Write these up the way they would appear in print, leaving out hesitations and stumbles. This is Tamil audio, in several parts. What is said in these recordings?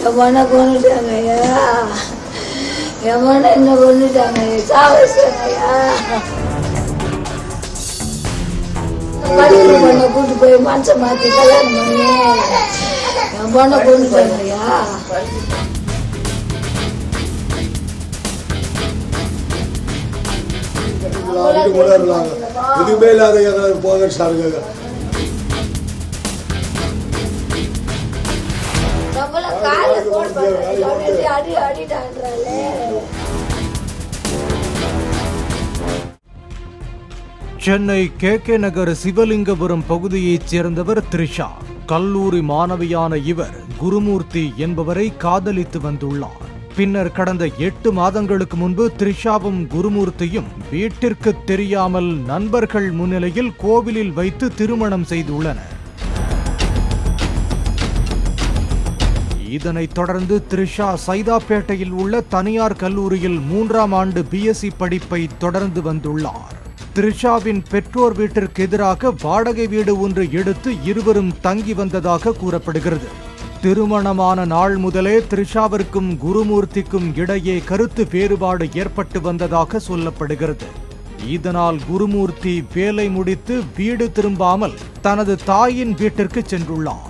எவனை கொண்டுட்டாங்கய்யா, எவனை என்ன கொண்டுட்டாங்க, சாவடிச்சாங்கய்யா. படிக்கிற பொண்ணை கூட்டு போய் மனுஷன் மாற்றி கல்யாணம் பண்ணி என் பொண்ணை கொண்டுட்டாங்கய்யா. எதுவுமே இல்லாத போக சாருங்க. சென்னை கே நகர் சிவலிங்கபுரம் பகுதியைச் சேர்ந்தவர் த்ரிஷா. கல்லூரி மாணவியான இவர் குருமூர்த்தி என்பவரை காதலித்து வந்துள்ளார். பின்னர் கடந்த 8 மாதங்களுக்கு முன்பு த்ரிஷாவும் குருமூர்த்தியும் வீட்டிற்கு தெரியாமல் நண்பர்கள் முன்னிலையில் கோவிலில் வைத்து திருமணம் செய்துள்ளனர். இதனைத் தொடர்ந்து த்ரிஷா சைதாப்பேட்டையில் உள்ள தனியார் கல்லூரியில் 3ஆம் ஆண்டு BSc படிப்பை தொடர்ந்து வந்துள்ளார். த்ரிஷாவின் பெற்றோர் வீட்டிற்கு எதிராக வாடகை வீடு ஒன்று எடுத்து இருவரும் தங்கி வந்ததாக கூறப்படுகிறது. திருமணமான நாள் முதலே த்ரிஷாவிற்கும் குருமூர்த்திக்கும் இடையே கருத்து வேறுபாடு ஏற்பட்டு வந்ததாக சொல்லப்படுகிறது. இதனால் குருமூர்த்தி வேலை முடித்து வீடு திரும்பாமல் தனது தாயின் வீட்டிற்கு சென்றுள்ளார்.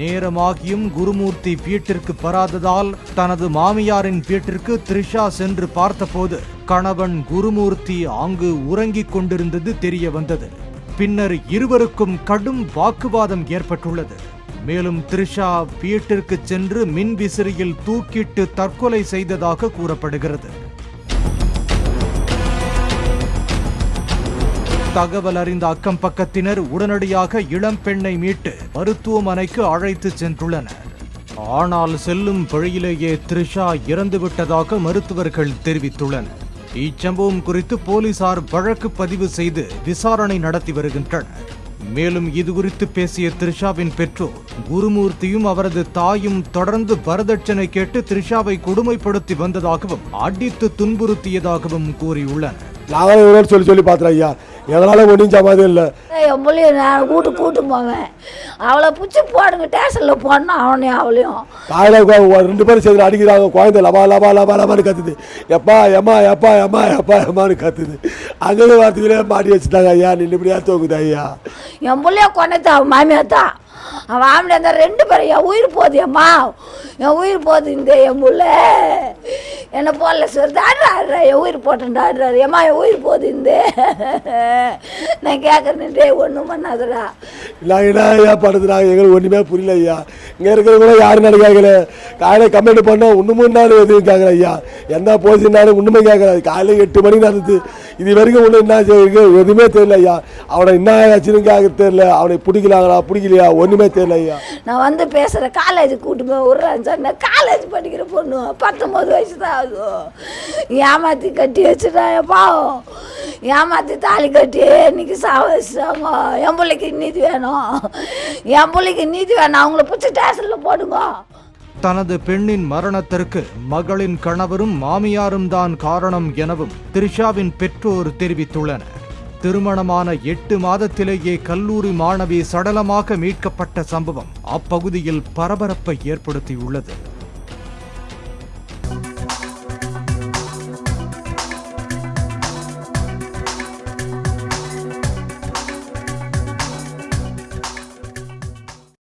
நேரமாகியும் குருமூர்த்தி வீட்டிற்கு வராததால் தனது மாமியாரின் வீட்டிற்கு த்ரிஷா சென்று பார்த்தபோது கணவன் குருமூர்த்தி அங்கு உறங்கிக் கொண்டிருந்தது தெரிய வந்தது. பின்னர் இருவருக்கும் கடும் வாக்குவாதம் ஏற்பட்டுள்ளது. மேலும் த்ரிஷா வீட்டிற்கு சென்று மின் விசிறியில் தூக்கிட்டு தற்கொலை செய்ததாக கூறப்படுகிறது. தகவல் அறிந்த அக்கம் பக்கத்தினர் உடனடியாக இளம் பெண்ணை மீட்டு மருத்துவமனைக்கு அழைத்து சென்றுள்ளனர். ஆனால் செல்லும் வழியிலேயே த்ரிஷா இறந்துவிட்டதாக மருத்துவர்கள் தெரிவித்துள்ளனர். இச்சம்பவம் குறித்து போலீசார் வழக்கு பதிவு செய்து விசாரணை நடத்தி வருகின்றனர். மேலும் இதுகுறித்து பேசிய த்ரிஷாவின் பெற்றோர் குருமூர்த்தியும் அவரது தாயும் தொடர்ந்து வரதட்சணை கேட்டு த்ரிஷாவை கொடுமைப்படுத்தி வந்ததாகவும் அடித்து துன்புறுத்தியதாகவும் கூறியுள்ளனர். நாங்களும் சொல்லி பார்த்துறோம் ஐயா, எங்களால ஒன்றும் சமாதி இல்லை. என் பிள்ளைய நான் கூட்டு போவேன், அவளை பிடிச்சி போடுங்க ஸ்டேஷனில் போடணும். அவனையும் அவளையும் காலையில் 2 பேரும் சேர்ந்து அடிக்கிறாங்க. குழந்தை லபா லபா லபா லபான்னு கத்துது. எப்பா எம்மா எப்பா எம்மா எப்பா எம்மான்னு கத்துது. அங்கே வார்த்தையிலே மாட்டி வச்சுட்டாங்க ஐயா. நின்றுபடியா தோக்குது ஐயா. என் பிள்ளைய கொண்டது அவன் மாமியார் தான். அவன் ஆம்பளை அந்த 2 பேரும் என் உயிர் போகுது, அம்மா என் உயிர் போகுது. இந்த என் புள்ள என்னை போடல சொல்லுது, ஆடுறா என் உயிர் போட்டேன்டா ஆடுறாரு. ஏம்மா என் உயிர் போகுது. இந்த நான் கேட்குறேன்டே ஒன்றும் பண்ணாதடா. நாங்கள் ஐயா படுத்துறாங்க, எங்களுக்கு ஒன்றுமே புரியல ஐயா. இங்கே இருக்கிறவங்க யாரும் நினைக்காங்களே. காலையில் கம்ப்ளைண்ட் பண்ணோம், ஒன்றுமே நாள் எதுவும் கேட்கல ஐயா. என்ன போச்சுன்னாலும் ஒன்றுமே கேட்கல. காலையில் 8 மணிக்கு நடந்தது, இது வரைக்கும் ஒன்றும் என்ன செய்யுங்க எதுவுமே தெரியல ஐயா. அவனை என்ன ஆச்சுன்னு கேட்க தெரியல. அவனை பிடிக்கலாங்களா பிடிக்கலையா ஒன்றுமே தெரியல ஐயா. நான் வந்து பேசுகிறேன், காலேஜ் கூட்டு போய் விட்றேன் சார். நான் காலேஜ் படிக்கிற பொண்ணு, 19 வயசு தான் ஆகும். ஏமாற்றி கட்டி வச்சுட்டான் பாவம். ஏமாற்றி தாலி கட்டி இன்னைக்கு சாவடிச்சாங்க. என் பிள்ளைக்கு நீதி வேணும், என் பிள்ளைக்கு நீதி வேணும். அவங்கள பிடிச்சி ஸ்டேஷனில் போடுங்க. தனது பெண்ணின் மரணத்திற்கு மகளின் கணவரும் மாமியாரும் தான் காரணம் எனவும் த்ரிஷாவின் பெற்றோர் தெரிவித்துள்ளனர். திருமணமான 8 மாதத்திலேயே கல்லூரி மாணவி சடலமாக மீட்கப்பட்ட சம்பவம் அப்பகுதியில் பரபரப்பை ஏற்படுத்தியுள்ளது.